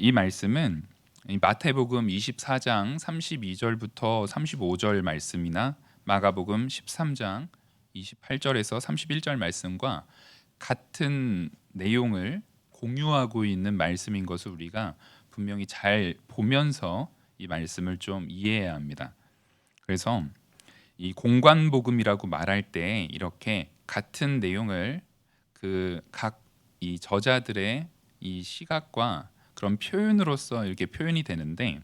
이 말씀은 이 마태복음 24장 32절부터 35절 말씀이나 마가복음 13장 28절에서 31절 말씀과 같은 내용을 공유하고 있는 말씀인 것을 우리가 분명히 잘 보면서 이 말씀을 좀 이해해야 합니다. 그래서 이 공관복음이라고 말할 때 이렇게 같은 내용을 그 각 이 저자들의 이 시각과 그런 표현으로서 이렇게 표현이 되는데,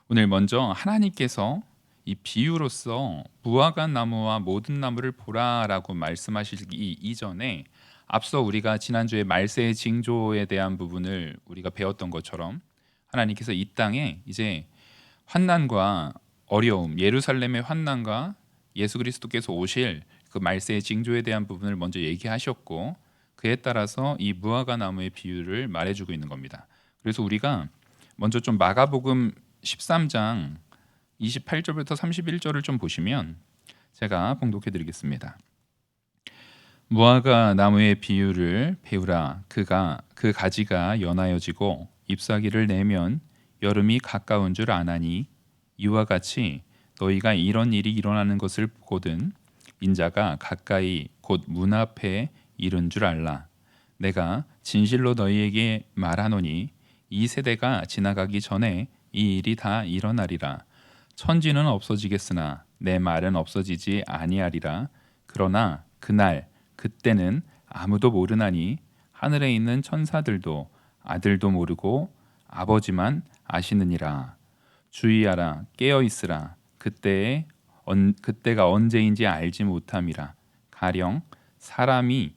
오늘 먼저 하나님께서 이 비유로서 무화과 나무와 모든 나무를 보라라고 말씀하시기 이전에 앞서 우리가 지난주에 말세의 징조에 대한 부분을 우리가 배웠던 것처럼 하나님께서 이 땅에 이제 환난과 어려움, 예루살렘의 환난과 예수 그리스도께서 오실 그 말세의 징조에 대한 부분을 먼저 얘기하셨고, 그에 따라서 이 무화과 나무의 비유를 말해주고 있는 겁니다. 그래서 우리가 먼저 좀 마가복음 13장 28절부터 31절을 좀 보시면 제가 봉독해 드리겠습니다. 무화과 나무의 비유를 배우라. 그 가지가 연하여지고 잎사귀를 내면 여름이 가까운 줄 아나니, 이와 같이 너희가 이런 일이 일어나는 것을 보거든 인자가 가까이 곧 문 앞에 이른 줄 알라. 내가 진실로 너희에게 말하노니 이 세대가 지나가기 전에 이 일이 다 일어나리라. 천지는 없어지겠으나 내 말은 없어지지 아니하리라. 그러나 그날 그때는 아무도 모르나니 하늘에 있는 천사들도 아들도 모르고 아버지만 아시느니라. 주의하라, 깨어 있으라. 그때가 언제인지 알지 못함이라. 가령 사람이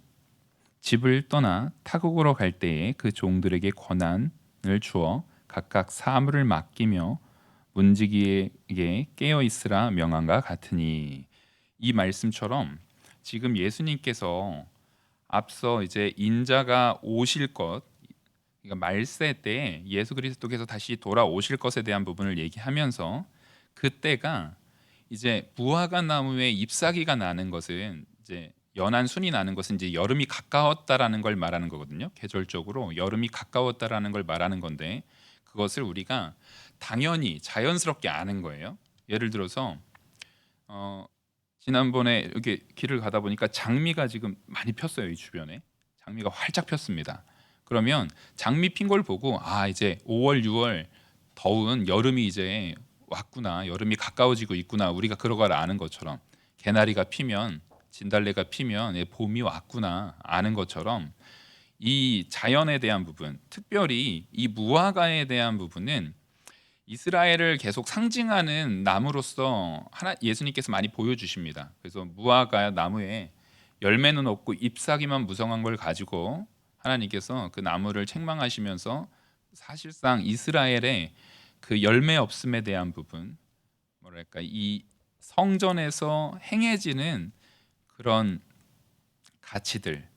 집을 떠나 타국으로 갈 때에 그 종들에게 권한을 주어 각각 사물을 맡기며 문지기에게 깨어 있으라 명한과 같으니. 이 말씀처럼 지금 예수님께서 앞서 이제 인자가 오실 것, 그러니까 말세 때 예수 그리스도께서 다시 돌아오실 것에 대한 부분을 얘기하면서, 그때가 이제 무화과 나무에 잎사귀가 나는 것은 이제 연한 순이 나는 것은 이제 여름이 가까웠다라는 걸 말하는 거거든요. 계절적으로 여름이 가까웠다라는 걸 말하는 건데, 그것을 우리가 당연히 자연스럽게 아는 거예요. 예를 들어서 지난번에 이렇게 길을 가다 보니까 장미가 지금 많이 폈어요. 이 주변에 장미가 활짝 폈습니다. 그러면 장미 핀 걸 보고 이제 5월, 6월 더운 여름이 이제 왔구나, 여름이 가까워지고 있구나, 우리가 그런 걸 아는 것처럼 개나리가 피면, 진달래가 피면 봄이 왔구나 아는 것처럼, 이 자연에 대한 부분, 특별히 이 무화과에 대한 부분은 이스라엘을 계속 상징하는 나무로서 예수님께서 많이 보여주십니다. 그래서 무화과 나무에 열매는 없고 잎사귀만 무성한 걸 가지고 하나님께서 그 나무를 책망하시면서 사실상 이스라엘의 그 열매 없음에 대한 부분, 뭐랄까, 이 성전에서 행해지는 그런 가치들,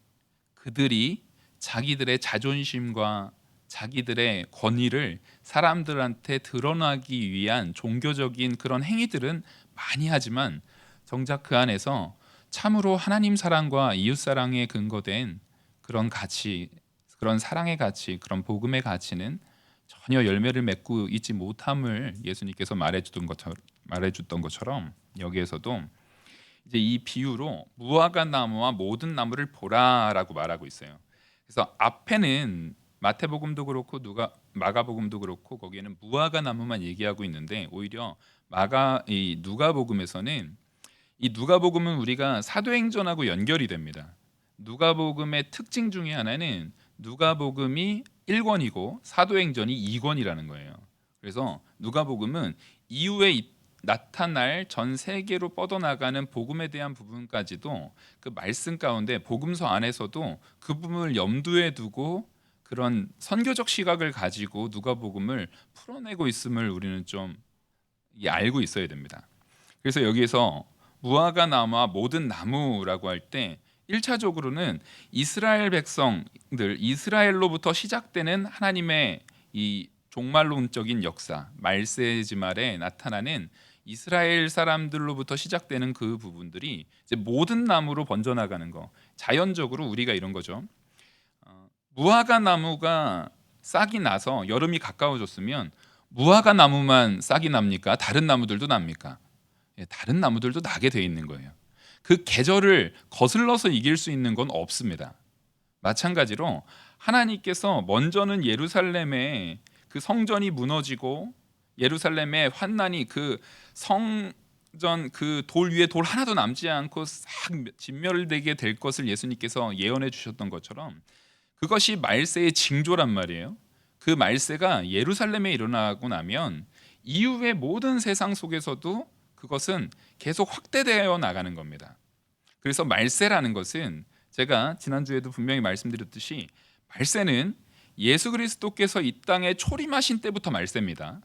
그들이 자기들의 자존심과 자기들의 권위를 사람들한테 드러나기 위한 종교적인 그런 행위들은 많이 하지만, 정작 그 안에서 참으로 하나님 사랑과 이웃 사랑에 근거된 그런 가치, 그런 사랑의 가치, 그런 복음의 가치는 전혀 열매를 맺고 있지 못함을 예수님께서 말해줬던 것처럼, 여기에서도 이제 이 비유로 무화과 나무와 모든 나무를 보라라고 말하고 있어요. 그래서 앞에는 마태복음도 그렇고 마가복음도 그렇고 거기에는 무화과 나무만 얘기하고 있는데, 오히려 이 누가복음에서는, 이 누가복음은 우리가 사도행전하고 연결이 됩니다. 누가복음의 특징 중에 하나는 누가복음이 1권이고 사도행전이 2권이라는 거예요. 그래서 누가복음은 이후에 나타날 전 세계로 뻗어나가는 복음에 대한 부분까지도 그 말씀 가운데, 복음서 안에서도 그 부분을 염두에 두고 그런 선교적 시각을 가지고 누가복음을 풀어내고 있음을 우리는 좀 알고 있어야 됩니다. 그래서 여기에서 무화과 나무와 모든 나무라고 할 때 1차적으로는 이스라엘 백성들, 이스라엘로부터 시작되는 하나님의 이 종말론적인 역사, 말세지말에 나타나는 이스라엘 사람들로부터 시작되는 그 부분들이 이제 모든 나무로 번져나가는 거, 자연적으로 우리가 이런 거죠. 무화과 나무가 싹이 나서 여름이 가까워졌으면 무화과 나무만 싹이 납니까? 다른 나무들도 납니까? 예, 다른 나무들도 나게 돼 있는 거예요. 그 계절을 거슬러서 이길 수 있는 건 없습니다. 마찬가지로 하나님께서 먼저는 예루살렘에 그 성전이 무너지고 예루살렘의 환난이 그 성전 그 돌 위에 돌 하나도 남지 않고 싹 진멸되게 될 것을 예수님께서 예언해 주셨던 것처럼 그것이 말세의 징조란 말이에요. 그 말세가 예루살렘에 일어나고 나면 이후의 모든 세상 속에서도 그것은 계속 확대되어 나가는 겁니다. 그래서 말세라는 것은 제가 지난주에도 분명히 말씀드렸듯이 말세는 예수 그리스도께서 이 땅에 초림하신 때부터 말세입니다.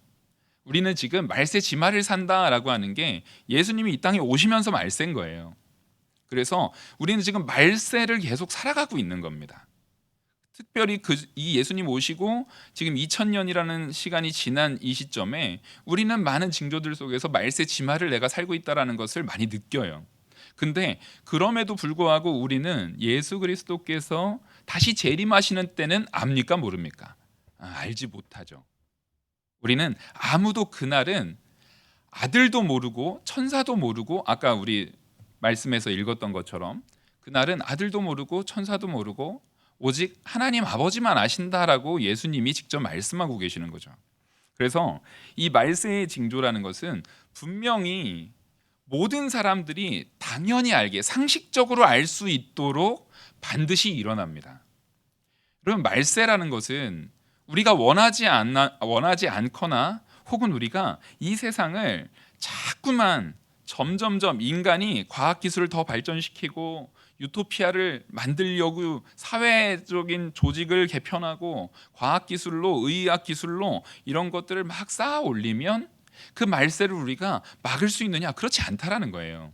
우리는 지금 말세 지말을 산다라고 하는 게 예수님이 이 땅에 오시면서 말세인 거예요. 그래서 우리는 지금 말세를 계속 살아가고 있는 겁니다. 특별히 이 예수님 오시고 지금 2000년이라는 시간이 지난 이 시점에 우리는 많은 징조들 속에서 말세 지말을 내가 살고 있다는 것을 많이 느껴요. 근데 그럼에도 불구하고 우리는 예수 그리스도께서 다시 재림하시는 때는 압니까 모릅니까? 알지 못하죠. 우리는 아무도 그날은 아들도 모르고 천사도 모르고 아까 우리 말씀에서 읽었던 것처럼 그날은 아들도 모르고 천사도 모르고 오직 하나님 아버지만 아신다라고 예수님이 직접 말씀하고 계시는 거죠. 그래서 이 말세의 징조라는 것은 분명히 모든 사람들이 당연히 알게 상식적으로 알 수 있도록 반드시 일어납니다. 그럼 말세라는 것은 우리가 원하지 않거나 혹은 우리가 이 세상을 자꾸만 점점점 인간이 과학기술을 더 발전시키고 유토피아를 만들려고 사회적인 조직을 개편하고 과학기술로 의학기술로 이런 것들을 막 쌓아 올리면 그 말세를 우리가 막을 수 있느냐? 그렇지 않다라는 거예요.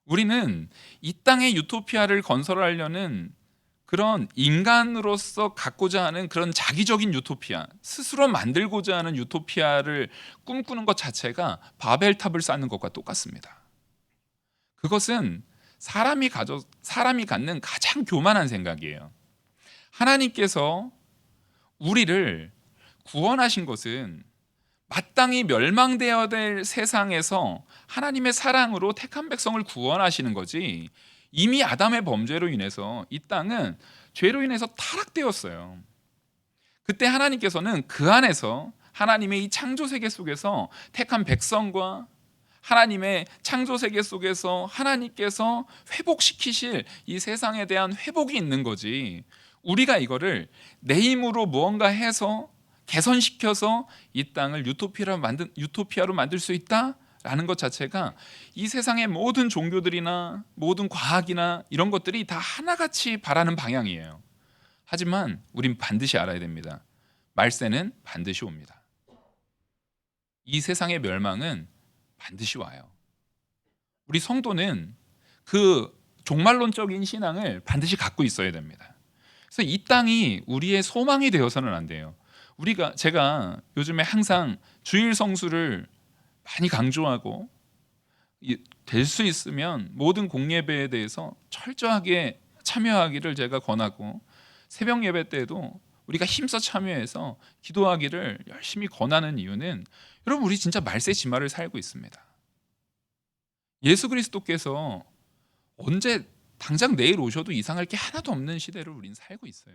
우리는 이 땅의 유토피아를 건설하려는 그런 인간으로서 갖고자 하는 그런 자기적인 유토피아, 스스로 만들고자 하는 유토피아를 꿈꾸는 것 자체가 바벨탑을 쌓는 것과 똑같습니다. 그것은 사람이 갖는 가장 교만한 생각이에요. 하나님께서 우리를 구원하신 것은 마땅히 멸망되어야 될 세상에서 하나님의 사랑으로 택한 백성을 구원하시는 거지, 이미 아담의 범죄로 인해서 이 땅은 죄로 인해서 타락되었어요. 그때 하나님께서는 그 안에서 하나님의 이 창조 세계 속에서 택한 백성과 하나님의 창조 세계 속에서 하나님께서 회복시키실 이 세상에 대한 회복이 있는 거지, 우리가 이거를 내 힘으로 무언가 해서 개선시켜서 이 땅을 유토피아로 만들 수 있다라는 것 자체가 이 세상의 모든 종교들이나 모든 과학이나 이런 것들이 다 하나같이 바라는 방향이에요. 하지만 우린 반드시 알아야 됩니다. 말세는 반드시 옵니다. 이 세상의 멸망은 반드시 와요. 우리 성도는 그 종말론적인 신앙을 반드시 갖고 있어야 됩니다. 그래서 이 땅이 우리의 소망이 되어서는 안 돼요. 제가 요즘에 항상 주일 성수를 많이 강조하고 될 수 있으면 모든 공예배에 대해서 철저하게 참여하기를 제가 권하고, 새벽 예배 때도 우리가 힘써 참여해서 기도하기를 열심히 권하는 이유는, 여러분 우리 진짜 말세 지말을 살고 있습니다. 예수 그리스도께서 언제 당장 내일 오셔도 이상할 게 하나도 없는 시대를 우린 살고 있어요.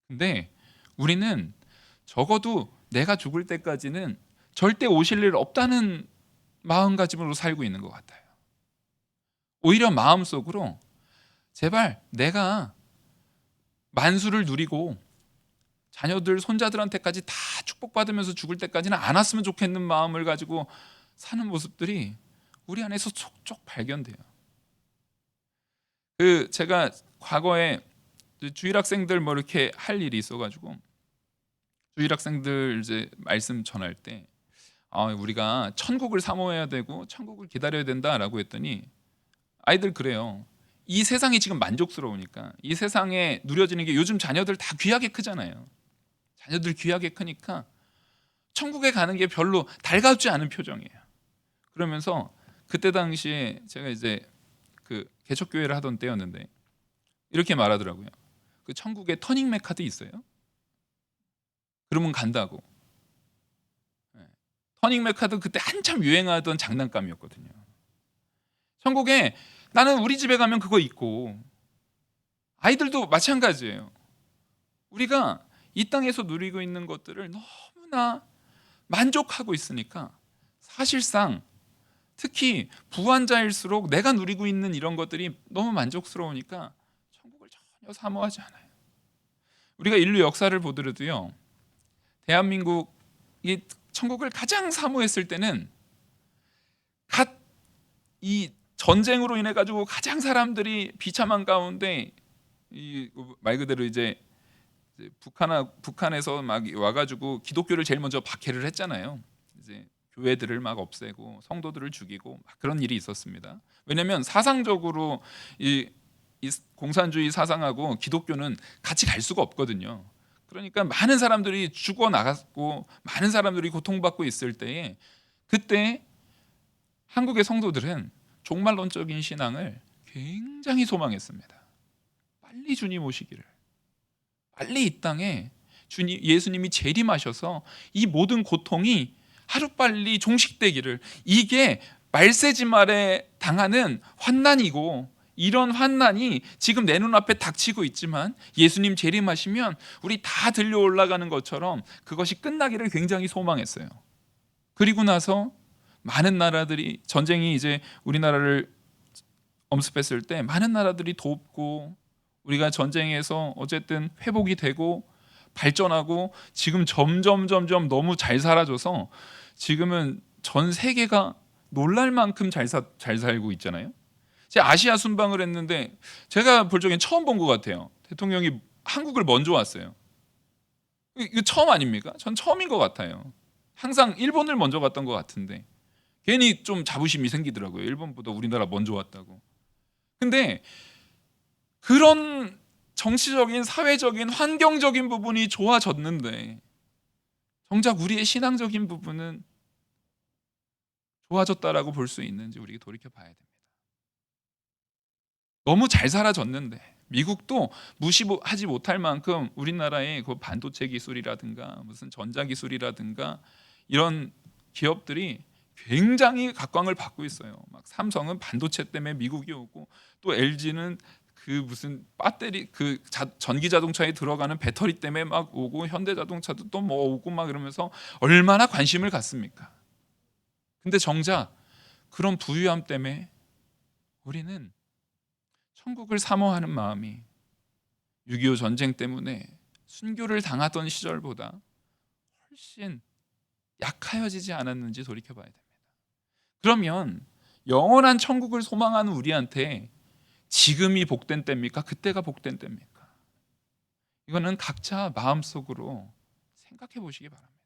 근데 우리는 적어도 내가 죽을 때까지는 절대 오실 일 없다는 마음가짐으로 살고 있는 것 같아요. 오히려 마음속으로 제발 내가 만수를 누리고 자녀들 손자들한테까지 다 축복받으면서 죽을 때까지는 안 왔으면 좋겠는 마음을 가지고 사는 모습들이 우리 안에서 촉촉 발견돼요. 제가 과거에 주일 학생들 뭐 이렇게 할 일이 있어가지고 주일 학생들 이제 말씀 전할 때 우리가 천국을 사모해야 되고 천국을 기다려야 된다라고 했더니 아이들 그래요. 이 세상이 지금 만족스러우니까, 이 세상에 누려지는 게 요즘 자녀들 다 귀하게 크잖아요. 자녀들 귀하게 크니까 천국에 가는 게 별로 달갑지 않은 표정이에요. 그러면서 그때 당시에 제가 이제 그 개척교회를 하던 때였는데 이렇게 말하더라고요. 그 천국에 터닝맥 카드 있어요? 그러면 간다고. 터닝맥 카드 그때 한참 유행하던 장난감이었거든요. 천국에 나는 우리 집에 가면 그거 있고, 아이들도 마찬가지예요. 우리가 이 땅에서 누리고 있는 것들을 너무나 만족하고 있으니까 사실상 특히 부환자일수록 내가 누리고 있는 이런 것들이 너무 만족스러우니까 천국을 전혀 사모하지 않아요. 우리가 인류 역사를 보더라도요, 대한민국이 천국을 가장 사모했을 때는 이 전쟁으로 인해 가지고 가장 사람들이 비참한 가운데 말 그대로 이제 북한에서 막 와가지고 기독교를 제일 먼저 박해를 했잖아요. 이제 교회들을 막 없애고 성도들을 죽이고 막 그런 일이 있었습니다. 왜냐하면 사상적으로 이 공산주의 사상하고 기독교는 같이 갈 수가 없거든요. 그러니까 많은 사람들이 죽어 나갔고 많은 사람들이 고통받고 있을 때에 그때 한국의 성도들은 종말론적인 신앙을 굉장히 소망했습니다. 빨리 주님 오시기를, 빨리 이 땅에 예수님이 재림하셔서 이 모든 고통이 하루빨리 종식되기를, 이게 말세지말에 당하는 환난이고 이런 환난이 지금 내 눈앞에 닥치고 있지만 예수님 재림하시면 우리 다 들려 올라가는 것처럼 그것이 끝나기를 굉장히 소망했어요. 그리고 나서 많은 나라들이, 전쟁이 이제 우리나라를 엄습했을 때 많은 나라들이 돕고 우리가 전쟁에서 어쨌든 회복이 되고 발전하고 지금 점점 너무 잘 살아져서 지금은 전 세계가 놀랄 만큼 잘 살고 있잖아요. 제가 아시아 순방을 했는데 제가 볼 적엔 처음 본 것 같아요. 대통령이 한국을 먼저 왔어요. 이거 처음 아닙니까? 전 처음인 것 같아요. 항상 일본을 먼저 갔던 것 같은데 괜히 좀 자부심이 생기더라고요. 일본보다 우리나라 먼저 왔다고. 근데 그런 정치적인, 사회적인, 환경적인 부분이 좋아졌는데 정작 우리의 신앙적인 부분은 좋아졌다라고 볼 수 있는지 우리가 돌이켜 봐야 됩니다. 너무 잘 살아졌는데 미국도 무시하지 못할 만큼 우리나라의 그 반도체 기술이라든가 무슨 전자 기술이라든가 이런 기업들이 굉장히 각광을 받고 있어요. 막 삼성은 반도체 때문에 미국이 오고 또 LG는 그 무슨 배터리, 그 전기 자동차에 들어가는 배터리 때문에 막 오고 현대자동차도 또 뭐 오고 막 이러면서 얼마나 관심을 갖습니까? 근데 정작 그런 부유함 때문에 우리는 천국을 사모하는 마음이 6.25 전쟁 때문에 순교를 당하던 시절보다 훨씬 약하여지지 않았는지 돌이켜봐야 됩니다. 그러면 영원한 천국을 소망하는 우리한테 지금이 복된 때입니까? 그때가 복된 때입니까? 이거는 각자 마음속으로 생각해 보시기 바랍니다.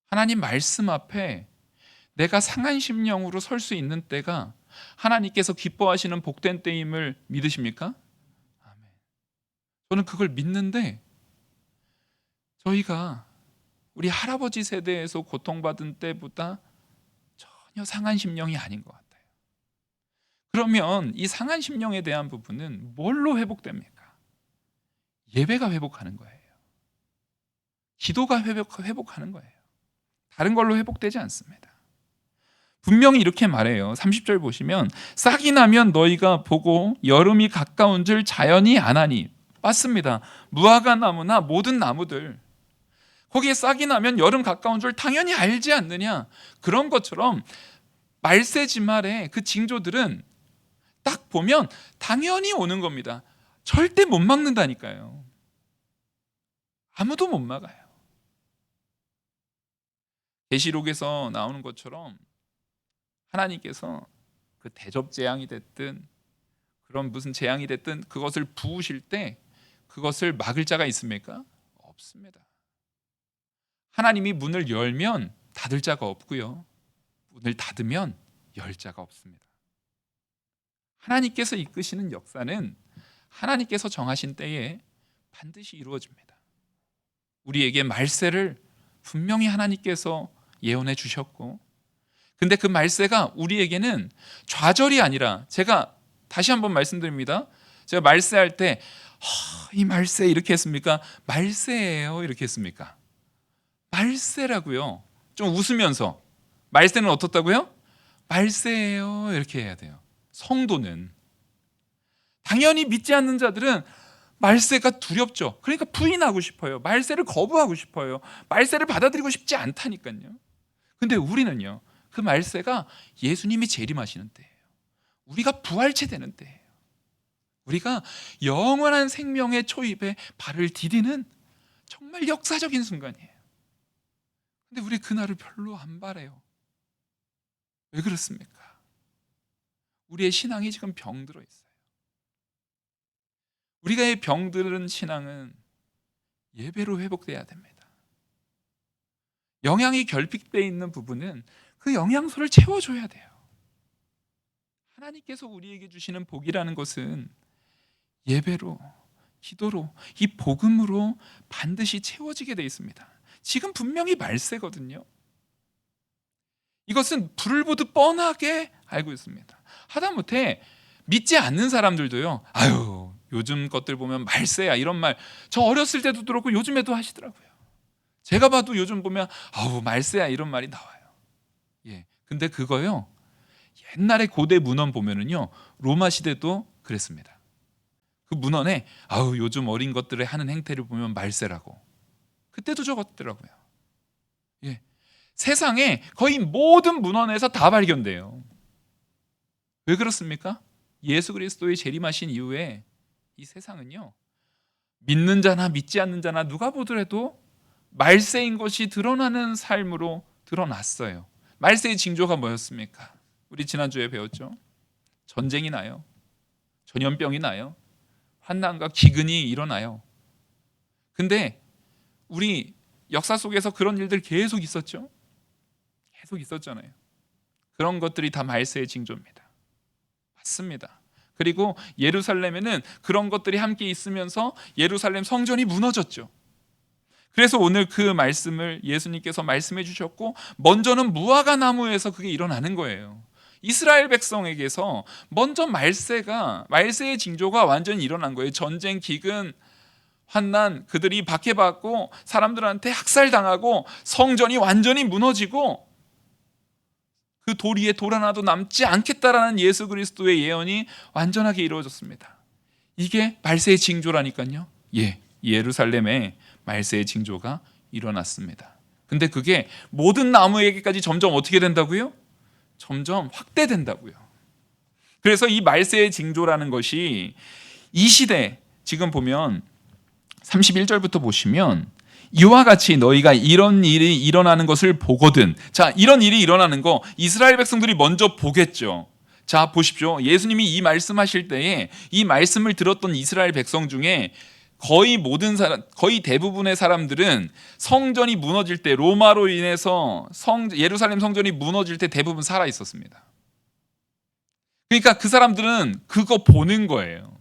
하나님 말씀 앞에 내가 상한 심령으로 설 수 있는 때가 하나님께서 기뻐하시는 복된 때임을 믿으십니까? 아멘. 저는 그걸 믿는데 저희가 우리 할아버지 세대에서 고통받은 때보다 전혀 상한 심령이 아닌 것 같아요. 그러면 이 상한 심령에 대한 부분은 뭘로 회복됩니까? 예배가 회복하는 거예요. 기도가 회복하는 거예요. 다른 걸로 회복되지 않습니다. 분명히 이렇게 말해요. 30절 보시면 싹이 나면 너희가 보고 여름이 가까운 줄 자연히 아나니. 맞습니다. 무화과 나무나 모든 나무들 거기에 싹이 나면 여름 가까운 줄 당연히 알지 않느냐. 그런 것처럼 말세지말의 그 징조들은 딱 보면 당연히 오는 겁니다. 절대 못 막는다니까요. 아무도 못 막아요. 계시록에서 나오는 것처럼 하나님께서 그 대접 재앙이 됐든 그런 무슨 재앙이 됐든 그것을 부으실 때 그것을 막을 자가 있습니까? 없습니다. 하나님이 문을 열면 닫을 자가 없고요. 문을 닫으면 열 자가 없습니다. 하나님께서 이끄시는 역사는 하나님께서 정하신 때에 반드시 이루어집니다. 우리에게 말세를 분명히 하나님께서 예언해 주셨고, 근데 그 말세가 우리에게는 좌절이 아니라, 제가 다시 한번 말씀드립니다. 제가 말세할 때 이 말세 이렇게 했습니까? 말세예요 이렇게 했습니까? 말세라고요. 좀 웃으면서 말세는 어떻다고요? 말세예요 이렇게 해야 돼요. 성도는 당연히 믿지 않는 자들은 말세가 두렵죠. 그러니까 부인하고 싶어요. 말세를 거부하고 싶어요. 말세를 받아들이고 싶지 않다니까요. 근데 우리는요, 그 말세가 예수님이 재림하시는 때예요. 우리가 부활체 되는 때예요. 우리가 영원한 생명의 초입에 발을 디디는 정말 역사적인 순간이에요. 근데 우리 그날을 별로 안 바래요. 왜 그렇습니까? 우리의 신앙이 지금 병들어 있어요. 우리가 병들은 신앙은 예배로 회복돼야 됩니다. 영양이 결핍되어 있는 부분은 그 영양소를 채워줘야 돼요. 하나님께서 우리에게 주시는 복이라는 것은 예배로, 기도로, 이 복음으로 반드시 채워지게 되어 있습니다. 지금 분명히 말세거든요. 이것은 불을 보듯 뻔하게 알고 있습니다. 하다못해 믿지 않는 사람들도요, 아유 요즘 것들 보면 말세야 이런 말 저 어렸을 때도 들었고 요즘에도 하시더라고요. 제가 봐도 요즘 보면 아우 말세야 이런 말이 나와요. 예, 근데 그거요, 옛날에 고대 문헌 보면은요, 로마 시대도 그랬습니다. 그 문헌에 아우 요즘 어린 것들의 하는 행태를 보면 말세라고 그때도 적었더라고요. 예, 세상에 거의 모든 문헌에서 다 발견돼요. 왜 그렇습니까? 예수 그리스도의 재림하신 이후에 이 세상은요, 믿는 자나 믿지 않는 자나 누가 보더라도 말세인 것이 드러나는 삶으로 드러났어요. 말세의 징조가 뭐였습니까? 우리 지난주에 배웠죠. 전쟁이 나요. 전염병이 나요. 환난과 기근이 일어나요. 근데 우리 역사 속에서 그런 일들 계속 있었죠. 계속 있었잖아요. 그런 것들이 다 말세의 징조입니다. 맞습니다. 그리고 예루살렘에는 그런 것들이 함께 있으면서 예루살렘 성전이 무너졌죠. 그래서 오늘 그 말씀을 예수님께서 말씀해 주셨고, 먼저는 무화과 나무에서 그게 일어나는 거예요. 이스라엘 백성에게서 먼저 말세의 징조가 완전히 일어난 거예요. 전쟁, 기근, 환난, 그들이 박해받고 사람들한테 학살당하고 성전이 완전히 무너지고 그 돌 위에 돌 하나도 남지 않겠다라는 예수 그리스도의 예언이 완전하게 이루어졌습니다. 이게 말세의 징조라니까요. 예, 예루살렘에 말세의 징조가 일어났습니다. 근데 그게 모든 나무에게까지 점점 어떻게 된다고요? 점점 확대된다고요. 그래서 이 말세의 징조라는 것이 이 시대, 지금 보면 31절부터 보시면 이와 같이 너희가 이런 일이 일어나는 것을 보거든. 자, 이런 일이 일어나는 거 이스라엘 백성들이 먼저 보겠죠. 자, 보십시오. 예수님이 이 말씀하실 때에 이 말씀을 들었던 이스라엘 백성 중에 거의 대부분의 사람들은 성전이 무너질 때, 로마로 인해서 예루살렘 성전이 무너질 때 대부분 살아 있었습니다. 그러니까 그 사람들은 그거 보는 거예요.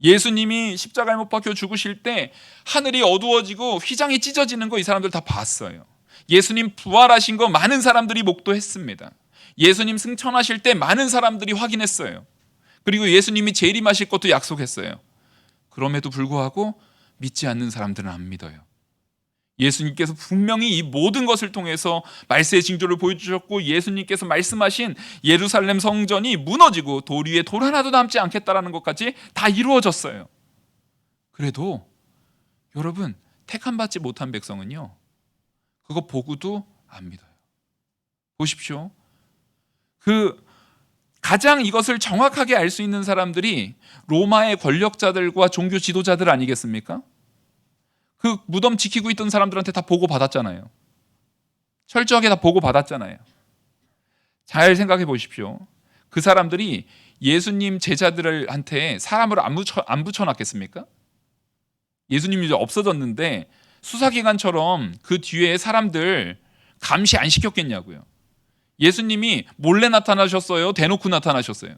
예수님이 십자가에 못 박혀 죽으실 때 하늘이 어두워지고 휘장이 찢어지는 거 이 사람들 다 봤어요. 예수님 부활하신 거 많은 사람들이 목도했습니다. 예수님 승천하실 때 많은 사람들이 확인했어요. 그리고 예수님이 재림하실 것도 약속했어요. 그럼에도 불구하고 믿지 않는 사람들은 안 믿어요. 예수님께서 분명히 이 모든 것을 통해서 말세의 징조를 보여주셨고, 예수님께서 말씀하신 예루살렘 성전이 무너지고 돌 위에 돌 하나도 남지 않겠다라는 것까지 다 이루어졌어요. 그래도 여러분, 택함받지 못한 백성은요, 그거 보고도 안 믿어요. 보십시오. 가장 이것을 정확하게 알 수 있는 사람들이 로마의 권력자들과 종교 지도자들 아니겠습니까? 그 무덤 지키고 있던 사람들한테 다 보고 받았잖아요. 철저하게 다 보고 받았잖아요. 잘 생각해 보십시오. 그 사람들이 예수님 제자들한테 사람을 안 붙여놨겠습니까? 예수님이 이제 없어졌는데 수사기관처럼 그 뒤에 사람들 감시 안 시켰겠냐고요. 예수님이 몰래 나타나셨어요? 대놓고 나타나셨어요?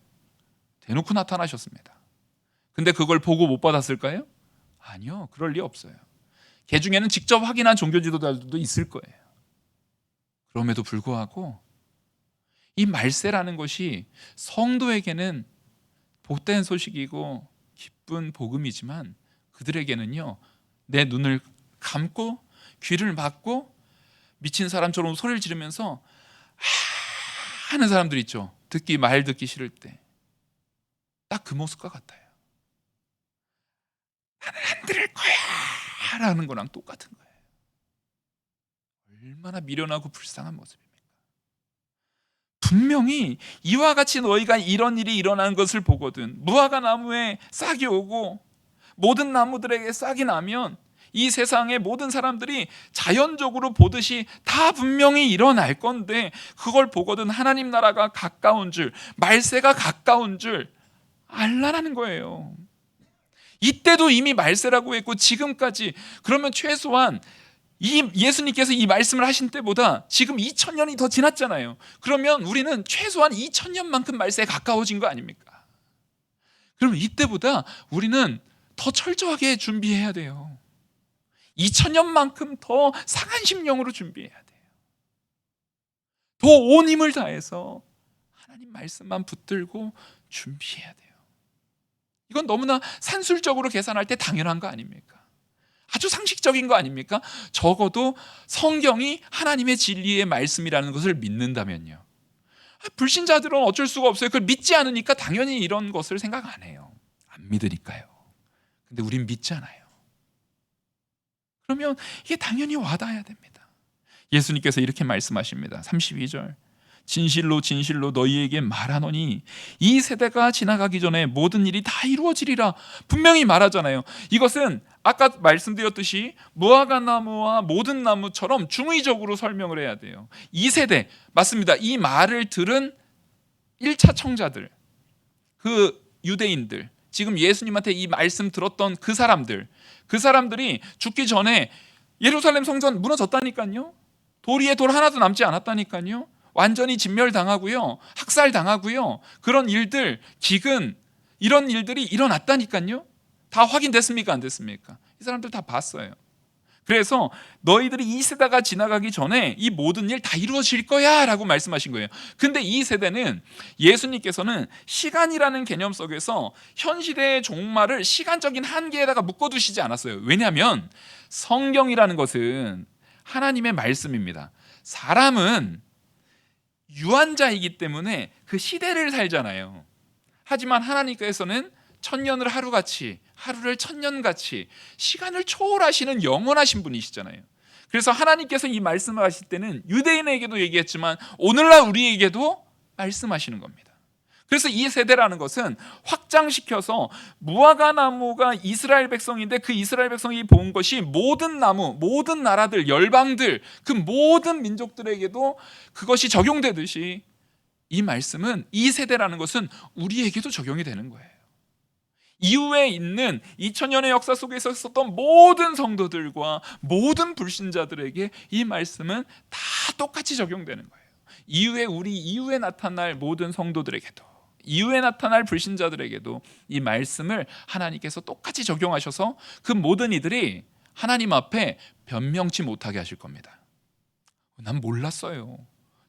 대놓고 나타나셨습니다. 근데 그걸 보고 못 받았을까요? 아니요, 그럴 리 없어요. 개 중에는 직접 확인한 종교 지도자들도 있을 거예요. 그럼에도 불구하고 이 말세라는 것이 성도에게는 복된 소식이고 기쁜 복음이지만 그들에게는요, 내 눈을 감고 귀를 막고 미친 사람처럼 소리를 지르면서 하는 사람들 있죠. 말 듣기 싫을 때 딱 그 모습과 같아요. 나는 안 들을 거야 라는 거랑 똑같은 거예요. 얼마나 미련하고 불쌍한 모습입니까? 분명히 이와 같이 너희가 이런 일이 일어나는 것을 보거든 무화과 나무에 싹이 오고 모든 나무들에게 싹이 나면 이 세상의 모든 사람들이 자연적으로 보듯이 다 분명히 일어날 건데 그걸 보거든 하나님 나라가 가까운 줄, 말세가 가까운 줄 알라라는 거예요. 이때도 이미 말세라고 했고 지금까지, 그러면 최소한 이 예수님께서 이 말씀을 하신 때보다 지금 2000년이 더 지났잖아요. 그러면 우리는 최소한 2000년만큼 말세에 가까워진 거 아닙니까? 그럼 이때보다 우리는 더 철저하게 준비해야 돼요. 2000년만큼 더 상한 심령으로 준비해야 돼요. 더 온 힘을 다해서 하나님 말씀만 붙들고 준비해야 돼요. 이건 너무나 산술적으로 계산할 때 당연한 거 아닙니까? 아주 상식적인 거 아닙니까? 적어도 성경이 하나님의 진리의 말씀이라는 것을 믿는다면요. 불신자들은 어쩔 수가 없어요. 그걸 믿지 않으니까 당연히 이런 것을 생각 안 해요. 안 믿으니까요. 근데 우린 믿잖아요. 그러면 이게 당연히 와닿아야 됩니다. 예수님께서 이렇게 말씀하십니다. 32절. 진실로 진실로 너희에게 말하노니 이 세대가 지나가기 전에 모든 일이 다 이루어지리라. 분명히 말하잖아요. 이것은 아까 말씀드렸듯이 무화과 나무와 모든 나무처럼 중의적으로 설명을 해야 돼요. 이 세대, 맞습니다. 이 말을 들은 1차 청자들, 그 유대인들, 지금 예수님한테 이 말씀 들었던 그 사람들이 죽기 전에 예루살렘 성전 무너졌다니까요. 돌 위에 돌 하나도 남지 않았다니까요. 완전히 진멸당하고요, 학살당하고요, 그런 일들, 기근, 이런 일들이 일어났다니까요. 다 확인됐습니까? 안 됐습니까? 이 사람들 다 봤어요. 그래서 너희들이 이 세대가 지나가기 전에 이 모든 일 다 이루어질 거야 라고 말씀하신 거예요. 근데 이 세대는 예수님께서는 시간이라는 개념 속에서 현 시대의 종말을 시간적인 한계에다가 묶어두시지 않았어요. 왜냐하면 성경이라는 것은 하나님의 말씀입니다. 사람은 유한자이기 때문에 그 시대를 살잖아요. 하지만 하나님께서는 천년을 하루같이, 하루를 천년같이, 시간을 초월하시는 영원하신 분이시잖아요. 그래서 하나님께서 이 말씀을 하실 때는 유대인에게도 얘기했지만 오늘날 우리에게도 말씀하시는 겁니다. 그래서 이 세대라는 것은 확장시켜서 무화과 나무가 이스라엘 백성인데 그 이스라엘 백성이 본 것이 모든 나무, 모든 나라들, 열방들, 그 모든 민족들에게도 그것이 적용되듯이 이 말씀은, 이 세대라는 것은 우리에게도 적용이 되는 거예요. 이후에 있는 2000년의 역사 속에서 있었던 모든 성도들과 모든 불신자들에게 이 말씀은 다 똑같이 적용되는 거예요. 이후에 나타날 모든 성도들에게도, 이후에 나타날 불신자들에게도 이 말씀을 하나님께서 똑같이 적용하셔서 그 모든 이들이 하나님 앞에 변명치 못하게 하실 겁니다. 난 몰랐어요.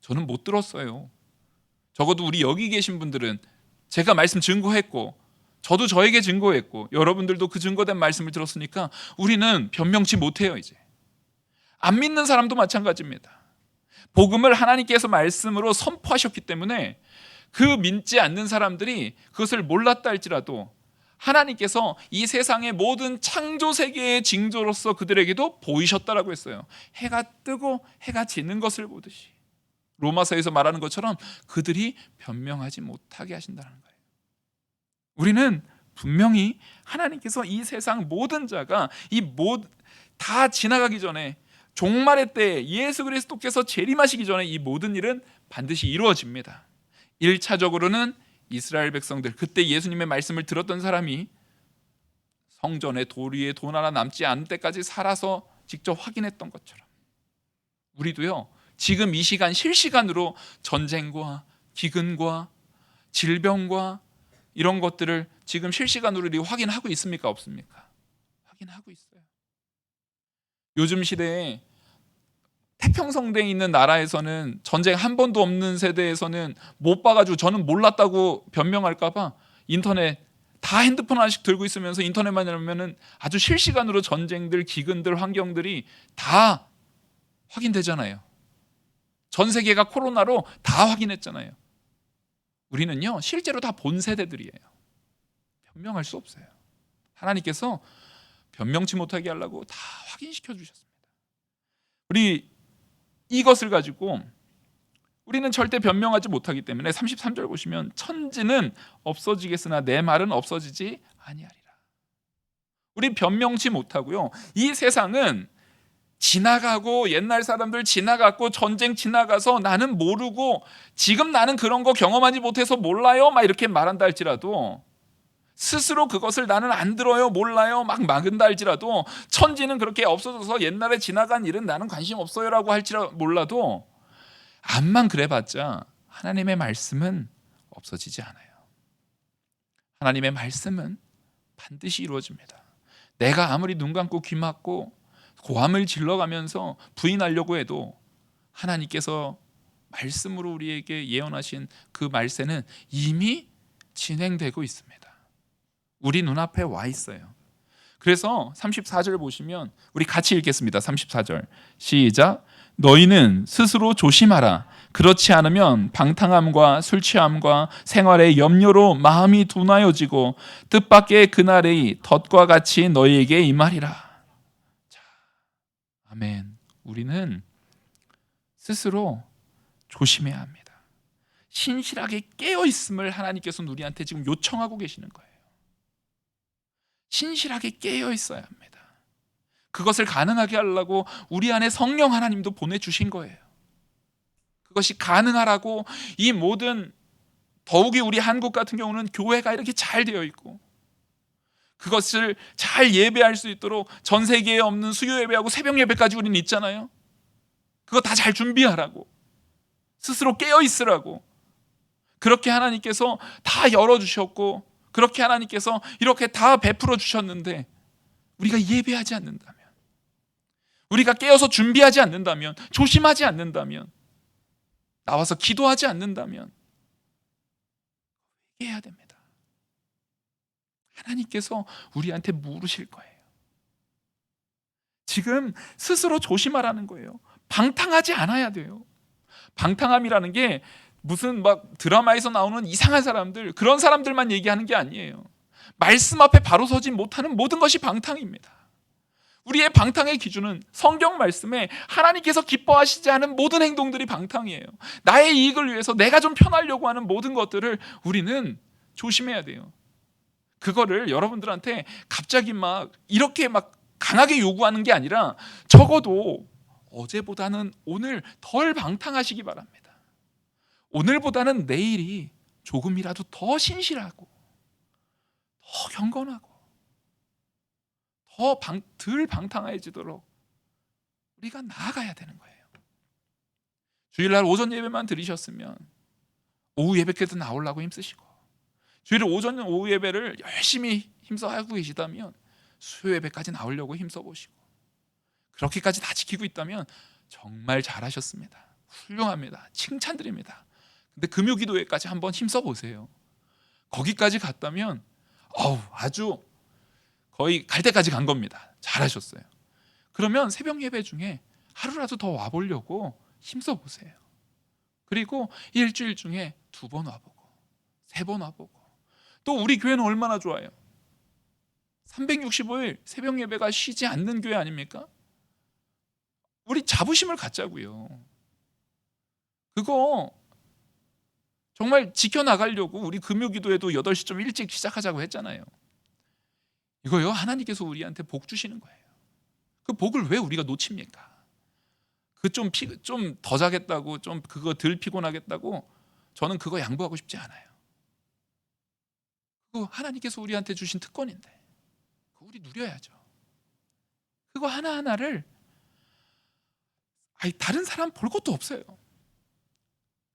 저는 못 들었어요. 적어도 우리 여기 계신 분들은 제가 말씀 증거했고, 저도 저에게 증거했고, 여러분들도 그 증거된 말씀을 들었으니까 우리는 변명치 못해요. 이제 안 믿는 사람도 마찬가지입니다. 복음을 하나님께서 말씀으로 선포하셨기 때문에 그 믿지 않는 사람들이 그것을 몰랐다 할지라도 하나님께서 이 세상의 모든 창조 세계의 징조로서 그들에게도 보이셨다라고 했어요. 해가 뜨고 해가 지는 것을 보듯이, 로마서에서 말하는 것처럼 그들이 변명하지 못하게 하신다는 거예요. 우리는 분명히 하나님께서 이 세상 모든 자가 다 지나가기 전에, 종말의 때에 예수 그리스도께서 재림하시기 전에 이 모든 일은 반드시 이루어집니다. 1차적으로는 이스라엘 백성들, 그때 예수님의 말씀을 들었던 사람이 성전에 돌 위에 돈 하나 남지 않을 때까지 살아서 직접 확인했던 것처럼 우리도요, 지금 이 시간 실시간으로 전쟁과 기근과 질병과 이런 것들을 지금 실시간으로 우리 확인하고 있습니까? 없습니까? 확인하고 있어요. 요즘 시대에 태평성대에 있는 나라에서는, 전쟁 한 번도 없는 세대에서는 못 봐가지고 저는 몰랐다고 변명할까 봐 인터넷 다 핸드폰 하나씩 들고 있으면서 인터넷만 열면은 아주 실시간으로 전쟁들, 기근들, 환경들이 다 확인되잖아요. 전 세계가 코로나로 다 확인했잖아요. 우리는요, 실제로 다 본 세대들이에요. 변명할 수 없어요. 하나님께서 변명치 못하게 하려고 다 확인시켜 주셨습니다. 우리 이것을 가지고 우리는 절대 변명하지 못하기 때문에 33절 보시면 천지는 없어지겠으나 내 말은 없어지지 아니하리라. 우리 변명치 못하고요. 이 세상은 지나가고 옛날 사람들 지나갔고 전쟁 지나가서 나는 모르고 지금 나는 그런 거 경험하지 못해서 몰라요 막 이렇게 말한다 할지라도 스스로 그것을 나는 안 들어요 몰라요 막 막은다 할지라도 천지는 그렇게 없어져서 옛날에 지나간 일은 나는 관심 없어요라고 할지라도 몰라도 암만 그래봤자 하나님의 말씀은 없어지지 않아요. 하나님의 말씀은 반드시 이루어집니다. 내가 아무리 눈 감고 귀 막고 고함을 질러가면서 부인하려고 해도 하나님께서 말씀으로 우리에게 예언하신 그 말세는 이미 진행되고 있습니다. 우리 눈앞에 와 있어요. 그래서 34절 보시면 우리 같이 읽겠습니다. 34절 시작. 너희는 스스로 조심하라. 그렇지 않으면 방탕함과 술 취함과 생활의 염려로 마음이 둔하여지고 뜻밖의 그날의 덫과 같이 너희에게 임하리라. 자, 아멘. 우리는 스스로 조심해야 합니다. 신실하게 깨어 있음을 하나님께서는 우리한테 지금 요청하고 계시는 거예요. 신실하게 깨어 있어야 합니다. 그것을 가능하게 하려고 우리 안에 성령 하나님도 보내주신 거예요. 그것이 가능하라고 이 모든 더욱이 우리 한국 같은 경우는 교회가 이렇게 잘 되어 있고 그것을 잘 예배할 수 있도록 전 세계에 없는 수요 예배하고 새벽 예배까지 우리는 있잖아요. 그거 다 잘 준비하라고 스스로 깨어 있으라고 그렇게 하나님께서 다 열어주셨고 그렇게 하나님께서 이렇게 다 베풀어 주셨는데 우리가 예배하지 않는다면 우리가 깨어서 준비하지 않는다면 조심하지 않는다면 나와서 기도하지 않는다면 해야 됩니다. 하나님께서 우리한테 물으실 거예요. 지금 스스로 조심하라는 거예요. 방탕하지 않아야 돼요. 방탕함이라는 게 무슨 막 드라마에서 나오는 이상한 사람들 그런 사람들만 얘기하는 게 아니에요. 말씀 앞에 바로 서지 못하는 모든 것이 방탕입니다. 우리의 방탕의 기준은 성경 말씀에 하나님께서 기뻐하시지 않은 모든 행동들이 방탕이에요. 나의 이익을 위해서 내가 좀 편하려고 하는 모든 것들을 우리는 조심해야 돼요. 그거를 여러분들한테 갑자기 막 이렇게 막 강하게 요구하는 게 아니라 적어도 어제보다는 오늘 덜 방탕하시기 바랍니다. 오늘보다는 내일이 조금이라도 더 신실하고 더 경건하고 덜 방탕해지도록 우리가 나아가야 되는 거예요. 주일날 오전 예배만 들으셨으면 오후 예배께도 나오려고 힘쓰시고 주일 오전 오후 예배를 열심히 힘써 하고 계시다면 수요 예배까지 나오려고 힘써 보시고 그렇게까지 다 지키고 있다면 정말 잘하셨습니다. 훌륭합니다. 칭찬드립니다. 근데 금요기도회까지 한번 힘써 보세요. 거기까지 갔다면 아주 거의 갈 때까지 간 겁니다. 잘하셨어요. 그러면 새벽 예배 중에 하루라도 더 와보려고 힘써 보세요. 그리고 일주일 중에 2번 와보고 3번 와보고 또 우리 교회는 얼마나 좋아요. 365일 새벽 예배가 쉬지 않는 교회 아닙니까? 우리 자부심을 갖자고요. 그거 정말 지켜나가려고 우리 금요기도에도 8시 좀 일찍 시작하자고 했잖아요. 이거요 하나님께서 우리한테 복 주시는 거예요. 그 복을 왜 우리가 놓칩니까? 그 좀 더 자겠다고 좀 그거 덜 피곤하겠다고 저는 그거 양보하고 싶지 않아요. 그거 하나님께서 우리한테 주신 특권인데 그거 우리 누려야죠. 그거 하나하나를 다른 사람 볼 것도 없어요.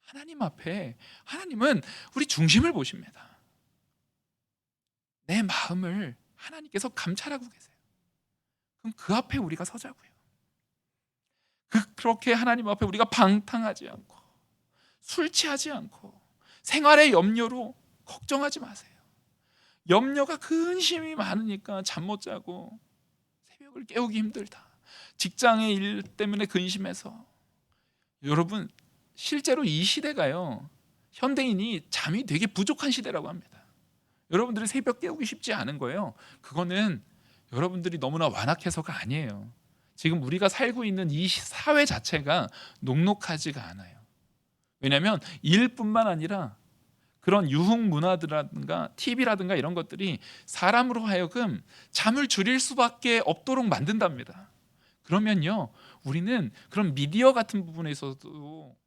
하나님 앞에 하나님은 우리 중심을 보십니다. 내 마음을 하나님께서 감찰하고 계세요. 그럼 그 앞에 우리가 서자고요. 그렇게 하나님 앞에 우리가 방탕하지 않고 술 취하지 않고 생활의 염려로 걱정하지 마세요. 염려가 근심이 많으니까 잠 못 자고 새벽을 깨우기 힘들다. 직장의 일 때문에 근심해서. 여러분, 실제로 이 시대가요, 현대인이 잠이 되게 부족한 시대라고 합니다. 여러분들이 새벽 깨우기 쉽지 않은 거예요. 그거는 여러분들이 너무나 완악해서가 아니에요. 지금 우리가 살고 있는 이 사회 자체가 녹록하지가 않아요. 왜냐하면 일뿐만 아니라 그런 유흥 문화라든가 TV라든가 이런 것들이 사람으로 하여금 잠을 줄일 수밖에 없도록 만든답니다. 그러면요, 우리는 그런 미디어 같은 부분에 있어서도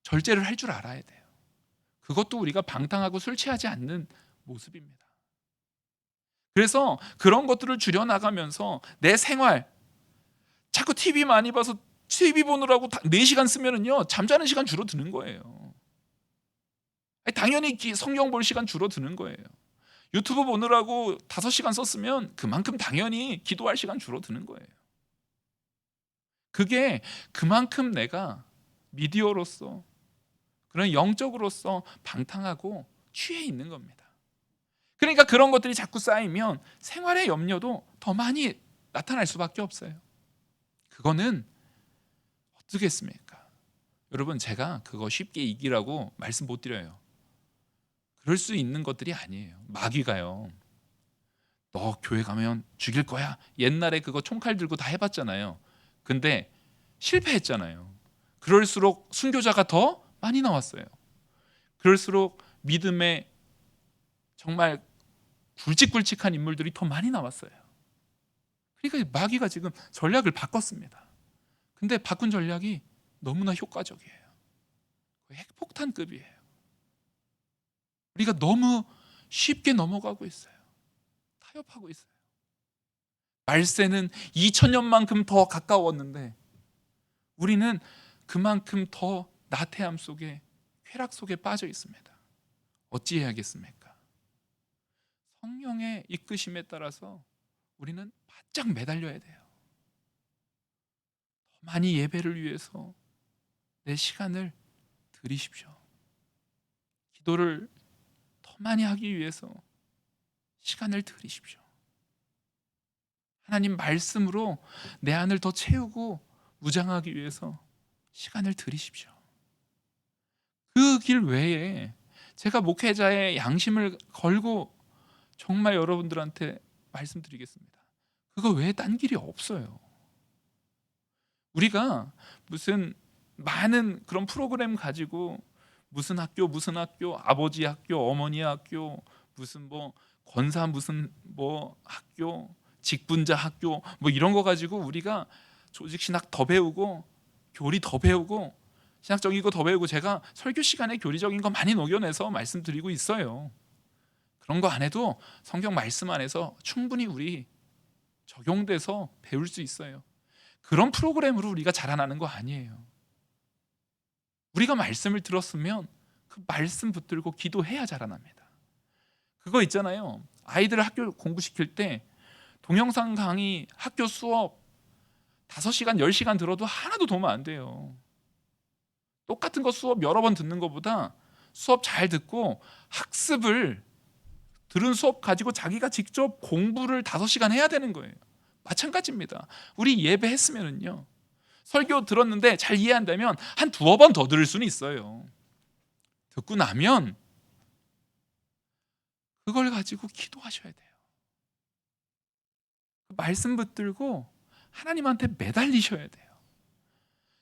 절제를 할 줄 알아야 돼요. 그것도 우리가 방탕하고 술 취하지 않는 모습입니다. 그래서 그런 것들을 줄여나가면서 내 생활, 자꾸 TV 많이 봐서 TV 보느라고 4시간 쓰면은요, 잠자는 시간 줄어드는 거예요. 당연히 성경 볼 시간 줄어드는 거예요. 유튜브 보느라고 5시간 썼으면 그만큼 당연히 기도할 시간 줄어드는 거예요. 그게 그만큼 내가 미디어로서, 그런 영적으로서 방탕하고 취해 있는 겁니다. 그러니까 그런 것들이 자꾸 쌓이면 생활의 염려도 더 많이 나타날 수밖에 없어요. 그거는 어떻게 했습니까? 여러분, 제가 그거 쉽게 이기라고 말씀 못 드려요. 그럴 수 있는 것들이 아니에요. 마귀가요, 너 교회 가면 죽일 거야. 옛날에 그거 총칼 들고 다 해봤잖아요. 근데 실패했잖아요. 그럴수록 순교자가 더 많이 나왔어요. 그럴수록 믿음의 정말 굵직굵직한 인물들이 더 많이 나왔어요. 그러니까 마귀가 지금 전략을 바꿨습니다. 근데 바꾼 전략이 너무나 효과적이에요. 핵폭탄급이에요. 우리가 너무 쉽게 넘어가고 있어요. 타협하고 있어요. 말세는 2000년만큼 더 가까웠는데 우리는 그만큼 더 나태함 속에, 쾌락 속에 빠져 있습니다. 어찌해야겠습니까? 성령의 이끄심에 따라서 우리는 바짝 매달려야 돼요. 더 많이 예배를 위해서 내 시간을 들이십시오. 기도를 더 많이 하기 위해서 시간을 들이십시오. 하나님 말씀으로 내 안을 더 채우고 무장하기 위해서 시간을 들이십시오. 그 길 외에 제가 목회자의 양심을 걸고 정말 여러분들한테 말씀드리겠습니다. 그거 외에 딴 길이 없어요. 우리가 무슨 많은 그런 프로그램 가지고 무슨 학교, 아버지 학교, 어머니 학교, 무슨 뭐 권사 무슨 뭐 학교, 직분자 학교 뭐 이런 거 가지고 우리가 조직 신학 더 배우고 교리 더 배우고 신학적인 거 더 배우고, 제가 설교 시간에 교리적인 거 많이 녹여내서 말씀드리고 있어요. 그런 거 안 해도 성경 말씀 안에서 충분히 우리 적용돼서 배울 수 있어요. 그런 프로그램으로 우리가 자라나는 거 아니에요. 우리가 말씀을 들었으면 그 말씀 붙들고 기도해야 자라납니다. 그거 있잖아요, 아이들을 학교 공부시킬 때 동영상 강의, 학교 수업 5시간, 10시간 들어도 하나도 도움 안 돼요. 똑같은 거 수업 여러 번 듣는 것보다 수업 잘 듣고 학습을, 들은 수업 가지고 자기가 직접 공부를 5시간 해야 되는 거예요. 마찬가지입니다. 우리 예배했으면은요, 설교 들었는데 잘 이해 안 되면 한 2번 더 들을 수는 있어요. 듣고 나면 그걸 가지고 기도하셔야 돼요. 그 말씀 붙들고 하나님한테 매달리셔야 돼요.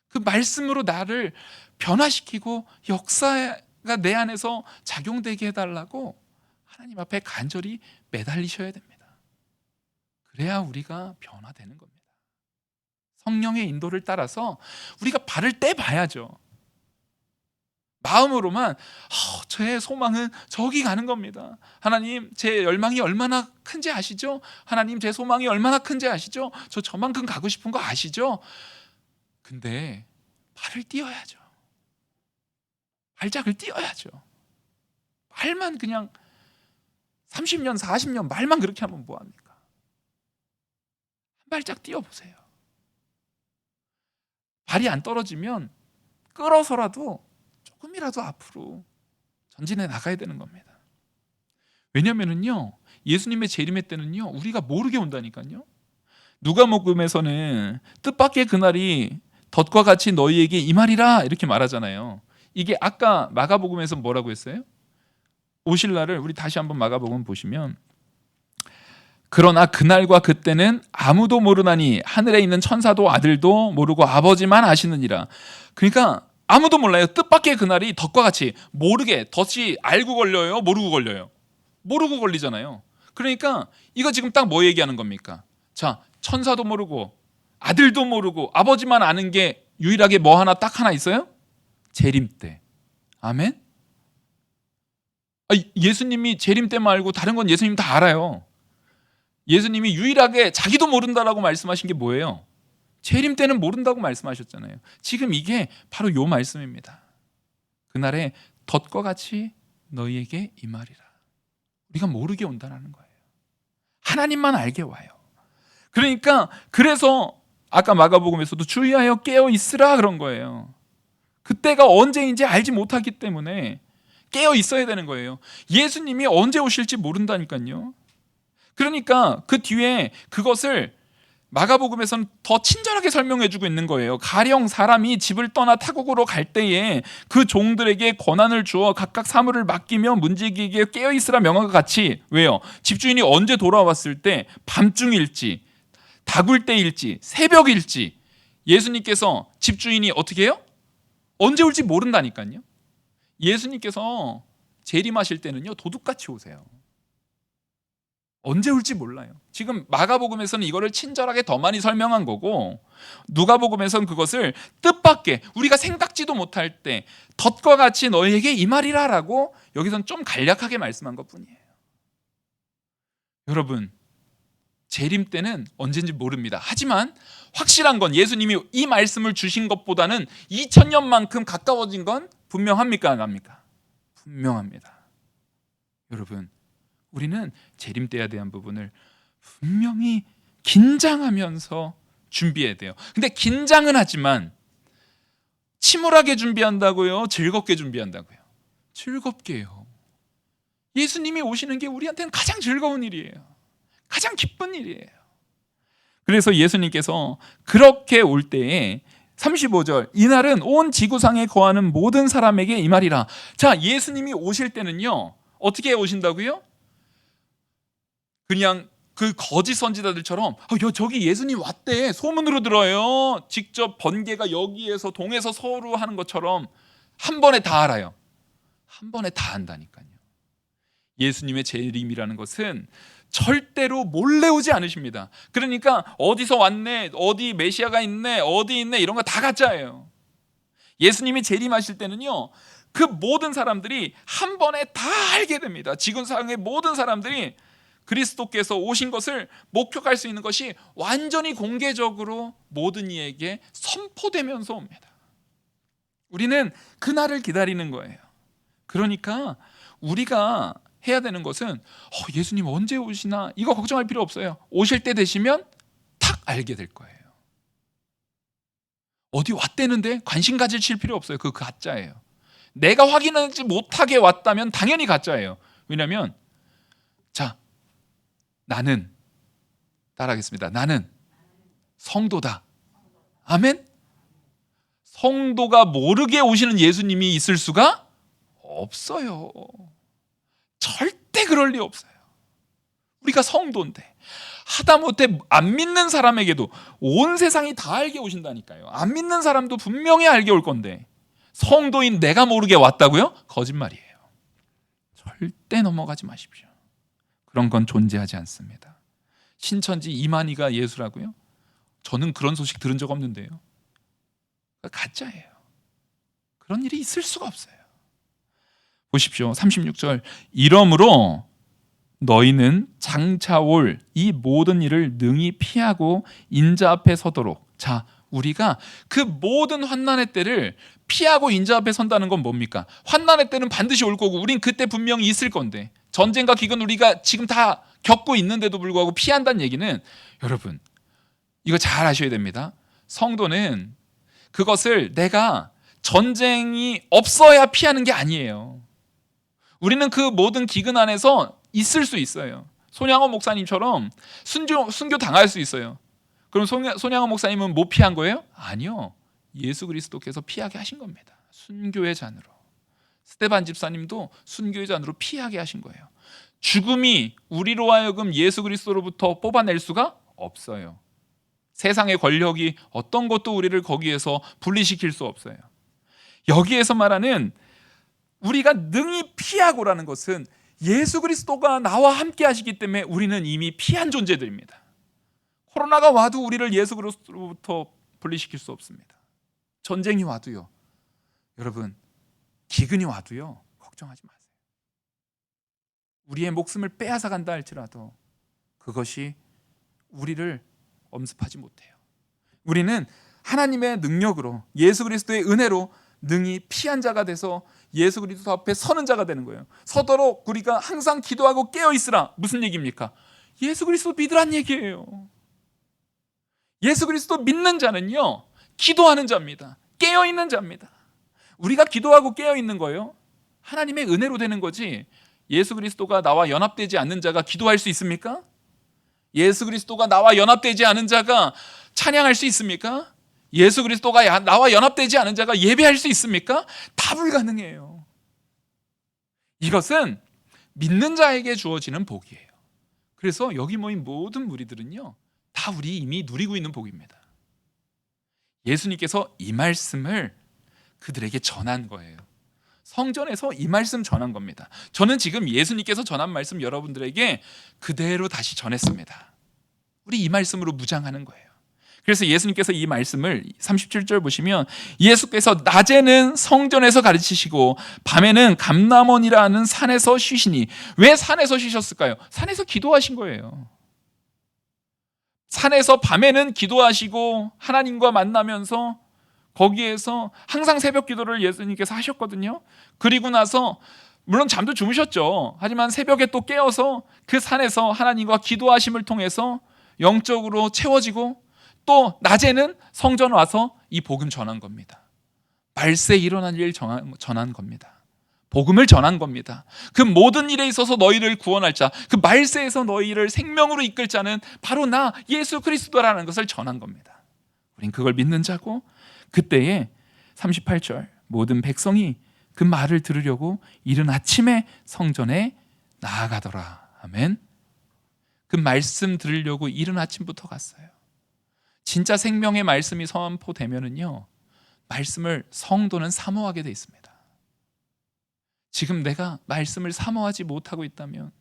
그 말씀으로 나를 변화시키고 역사가 내 안에서 작용되게 해달라고 하나님 앞에 간절히 매달리셔야 됩니다. 그래야 우리가 변화되는 겁니다. 성령의 인도를 따라서 우리가 발을 떼봐야죠. 마음으로만 제 소망은 저기 가는 겁니다. 하나님, 제 열망이 얼마나 큰지 아시죠? 하나님, 제 소망이 얼마나 큰지 아시죠? 저만큼 가고 싶은 거 아시죠? 근데 발을 띄어야죠. 발작을 띄어야죠. 말만 그냥 30년 40년 말만 그렇게 하면 뭐합니까? 한 발짝 띄어보세요. 발이 안 떨어지면 끌어서라도 조금이라도 앞으로 전진해 나가야 되는 겁니다. 왜냐면은요, 예수님의 재림의 때는요, 우리가 모르게 온다니까요. 누가복음에서는 뜻밖의 그날이 덫과 같이 너희에게 임하리라 이렇게 말하잖아요. 이게 아까 마가복음에서 뭐라고 했어요? 오실 날을 우리 다시 한번 마가복음 보시면, 그러나 그날과 그때는 아무도 모르나니 하늘에 있는 천사도 아들도 모르고 아버지만 아시느니라. 그러니까 아무도 몰라요. 뜻밖의 그날이 덫과 같이. 모르게. 덫이 알고 걸려요? 모르고 걸려요? 모르고 걸리잖아요. 그러니까 이거 지금 딱 뭐 얘기하는 겁니까? 자, 천사도 모르고 아들도 모르고 아버지만 아는 게 유일하게 뭐 하나 딱 하나 있어요? 재림 때. 아멘? 예수님이 재림 때 말고 다른 건 예수님 다 알아요. 예수님이 유일하게 자기도 모른다라고 말씀하신 게 뭐예요? 재림 때는 모른다고 말씀하셨잖아요. 지금 이게 바로 요 말씀입니다. 그날에 덫과 같이 너희에게 임하리라. 우리가 모르게 온다는 거예요. 하나님만 알게 와요. 그러니까 그래서 아까 마가복음에서도 주의하여 깨어 있으라 그런 거예요. 그때가 언제인지 알지 못하기 때문에 깨어 있어야 되는 거예요. 예수님이 언제 오실지 모른다니까요. 그러니까 그 뒤에 그것을 마가복음에서는 더 친절하게 설명해주고 있는 거예요. 가령 사람이 집을 떠나 타국으로 갈 때에 그 종들에게 권한을 주어 각각 사물을 맡기며 문지기에게 깨어있으라 명함과 같이. 왜요? 집주인이 언제 돌아왔을 때 밤중일지 다굴 때일지 새벽일지 예수님께서 집주인이 어떻게 해요? 언제 올지 모른다니까요. 예수님께서 재림하실 때는요, 도둑같이 오세요. 언제 올지 몰라요. 지금 마가복음에서는 이거를 친절하게 더 많이 설명한 거고, 누가복음에서는 그것을 뜻밖의 우리가 생각지도 못할 때 덫과 같이 너희에게 임하리라 라고 여기서는 좀 간략하게 말씀한 것뿐이에요. 여러분, 재림 때는 언제인지 모릅니다. 하지만 확실한 건 예수님이 이 말씀을 주신 것보다는 2000년만큼 가까워진 건 분명합니까? 안 합니까? 분명합니다. 여러분, 우리는 재림 때에 대한 부분을 분명히 긴장하면서 준비해야 돼요. 근데 긴장은 하지만 침울하게 준비한다고요? 즐겁게 준비한다고요? 즐겁게요. 예수님이 오시는 게 우리한테는 가장 즐거운 일이에요. 가장 기쁜 일이에요. 그래서 예수님께서 그렇게 올 때에 35절, 이날은 온 지구상에 거하는 모든 사람에게 임하리라. 자, 예수님이 오실 때는요, 어떻게 오신다고요? 그냥 그 거짓 선지자들처럼 저기 예수님 왔대 소문으로 들어요. 직접 번개가 여기에서 동에서 서로 하는 것처럼 한 번에 다 알아요. 한 번에 다 안다니까요. 예수님의 재림이라는 것은 절대로 몰래 오지 않으십니다. 그러니까 어디서 왔네, 어디 메시아가 있네, 어디 있네 이런 거 다 가짜예요. 예수님이 재림하실 때는요, 그 모든 사람들이 한 번에 다 알게 됩니다. 지구상의 모든 사람들이 그리스도께서 오신 것을 목격할 수 있는 것이 완전히 공개적으로 모든 이에게 선포되면서 옵니다. 우리는 그날을 기다리는 거예요. 그러니까 우리가 해야 되는 것은 예수님 언제 오시나 이거 걱정할 필요 없어요. 오실 때 되시면 탁 알게 될 거예요. 어디 왔대는데 관심 가지실 필요 없어요. 그거 가짜예요. 내가 확인하지 못하게 왔다면 당연히 가짜예요. 왜냐하면 자, 나는 따라하겠습니다. 나는 성도다. 아멘? 성도가 모르게 오시는 예수님이 있을 수가 없어요. 절대 그럴 리 없어요. 우리가 성도인데 하다못해 안 믿는 사람에게도 온 세상이 다 알게 오신다니까요. 안 믿는 사람도 분명히 알게 올 건데 성도인 내가 모르게 왔다고요? 거짓말이에요. 절대 넘어가지 마십시오. 그런 건 존재하지 않습니다. 신천지 이만희가 예수라고요? 저는 그런 소식 들은 적 없는데요. 가짜예요. 그런 일이 있을 수가 없어요. 보십시오. 36절, 이러므로 너희는 장차 올 이 모든 일을 능히 피하고 인자 앞에 서도록. 자, 우리가 그 모든 환난의 때를 피하고 인자 앞에 선다는 건 뭡니까? 환난의 때는 반드시 올 거고 우린 그때 분명히 있을 건데 전쟁과 기근 우리가 지금 다 겪고 있는데도 불구하고 피한다는 얘기는, 여러분 이거 잘 아셔야 됩니다. 성도는 그것을 내가 전쟁이 없어야 피하는 게 아니에요. 우리는 그 모든 기근 안에서 있을 수 있어요. 손양원 목사님처럼 순교 당할 수 있어요. 그럼 손양원 목사님은 못 피한 거예요? 아니요. 예수 그리스도께서 피하게 하신 겁니다. 순교의 잔으로. 스데반 집사님도 순교의 잔으로 피하게 하신 거예요. 죽음이 우리로 하여금 예수 그리스도로부터 뽑아낼 수가 없어요. 세상의 권력이 어떤 것도 우리를 거기에서 분리시킬 수 없어요. 여기에서 말하는 우리가 능히 피하고라는 것은 예수 그리스도가 나와 함께 하시기 때문에 우리는 이미 피한 존재들입니다. 코로나가 와도 우리를 예수 그리스도로부터 분리시킬 수 없습니다. 전쟁이 와도요. 여러분, 기근이 와도요. 걱정하지 마세요. 우리의 목숨을 빼앗아 간다 할지라도 그것이 우리를 엄습하지 못해요. 우리는 하나님의 능력으로 예수 그리스도의 은혜로 능히 피한 자가 돼서 예수 그리스도 앞에 서는 자가 되는 거예요. 서도록 우리가 항상 기도하고 깨어 있으라. 무슨 얘기입니까? 예수 그리스도 믿으란 얘기예요. 예수 그리스도 믿는 자는요, 기도하는 자입니다. 깨어 있는 자입니다. 우리가 기도하고 깨어 있는 거예요. 하나님의 은혜로 되는 거지. 예수 그리스도가 나와 연합되지 않는 자가 기도할 수 있습니까? 예수 그리스도가 나와 연합되지 않은 자가 찬양할 수 있습니까? 예수 그리스도가 나와 연합되지 않은 자가 예배할 수 있습니까? 다 불가능해요. 이것은 믿는 자에게 주어지는 복이에요. 그래서 여기 모인 모든 무리들은요, 다 우리 이미 누리고 있는 복입니다. 예수님께서 이 말씀을 그들에게 전한 거예요. 성전에서 이 말씀 전한 겁니다. 저는 지금 예수님께서 전한 말씀 여러분들에게 그대로 다시 전했습니다. 우리 이 말씀으로 무장하는 거예요. 그래서 예수님께서 이 말씀을 37절 보시면 예수께서 낮에는 성전에서 가르치시고 밤에는 감람원이라는 산에서 쉬시니, 왜 산에서 쉬셨을까요? 산에서 기도하신 거예요. 산에서 밤에는 기도하시고 하나님과 만나면서 거기에서 항상 새벽 기도를 예수님께서 하셨거든요. 그리고 나서 물론 잠도 주무셨죠. 하지만 새벽에 또 깨어서 그 산에서 하나님과 기도하심을 통해서 영적으로 채워지고, 또 낮에는 성전 와서 이 복음 전한 겁니다. 말세에 일어날 일 전한 겁니다. 복음을 전한 겁니다. 그 모든 일에 있어서 너희를 구원할 자, 그 말세에서 너희를 생명으로 이끌 자는 바로 나 예수 그리스도라는 것을 전한 겁니다. 우린 그걸 믿는 자고, 그때에 38절 모든 백성이 그 말을 들으려고 이른 아침에 성전에 나아가더라. 아멘. 그 말씀 들으려고 이른 아침부터 갔어요. 진짜 생명의 말씀이 선포되면은요, 말씀을 성도는 사모하게 돼 있습니다. 지금 내가 말씀을 사모하지 못하고 있다면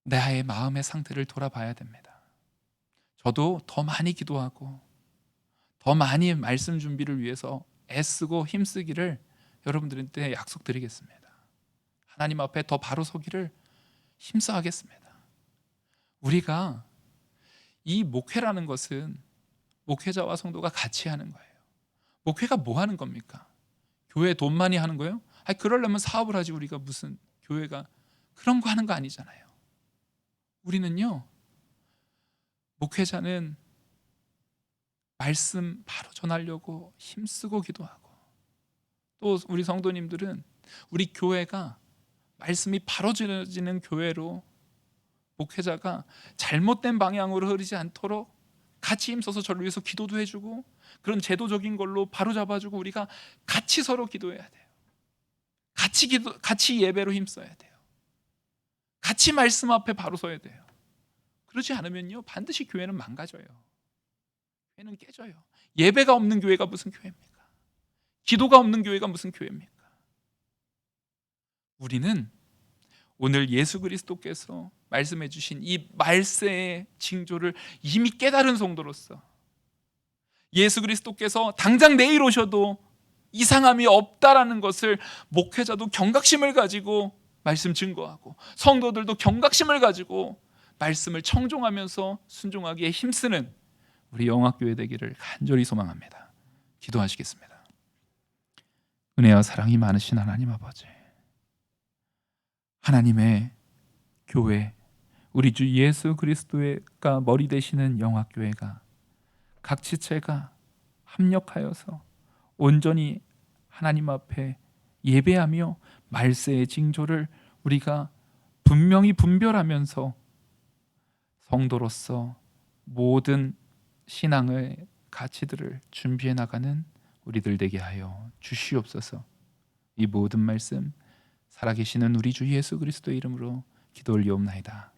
나의 마음의 상태를 돌아봐야 됩니다. 저도 더 많이 기도하고 더 많이 말씀 준비를 위해서 애쓰고 힘쓰기를 여러분들한테 약속드리겠습니다. 하나님 앞에 더 바로 서기를 힘써 하겠습니다. 우리가 이 목회라는 것은 목회자와 성도가 같이 하는 거예요. 목회가 뭐 하는 겁니까? 교회 돈 많이 하는 거예요? 아니, 그러려면 사업을 하지, 우리가 무슨 교회가 그런 거 하는 거 아니잖아요. 우리는요, 목회자는 말씀 바로 전하려고 힘쓰고 기도하고, 또 우리 성도님들은 우리 교회가 말씀이 바로 전해지는 교회로 목회자가 잘못된 방향으로 흐르지 않도록 같이 힘써서 저를 위해서 기도도 해주고, 그런 제도적인 걸로 바로 잡아주고, 우리가 같이 서로 기도해야 돼요. 같이 예배로 힘써야 돼요. 같이 말씀 앞에 바로 서야 돼요. 그러지 않으면요, 반드시 교회는 망가져요. 교회는 깨져요. 예배가 없는 교회가 무슨 교회입니까? 기도가 없는 교회가 무슨 교회입니까? 우리는 오늘 예수 그리스도께서 말씀해 주신 이 말세의 징조를 이미 깨달은 성도로서, 예수 그리스도께서 당장 내일 오셔도 이상함이 없다라는 것을 목회자도 경각심을 가지고 말씀 증거하고, 성도들도 경각심을 가지고 말씀을 청종하면서 순종하기에 힘쓰는 우리 영학교회 되기를 간절히 소망합니다. 기도하시겠습니다. 은혜와 사랑이 많으신 하나님 아버지, 하나님의 교회, 우리 주 예수 그리스도가 머리 되시는 영학교회가 각 지체가 합력하여서 온전히 하나님 앞에 예배하며 말세의 징조를 우리가 분명히 분별하면서 성도로서 모든 신앙의 가치들을 준비해 나가는 우리들 되게 하여 주시옵소서. 이 모든 말씀 살아계시는 우리 주 예수 그리스도의 이름으로 기도 올리옵나이다.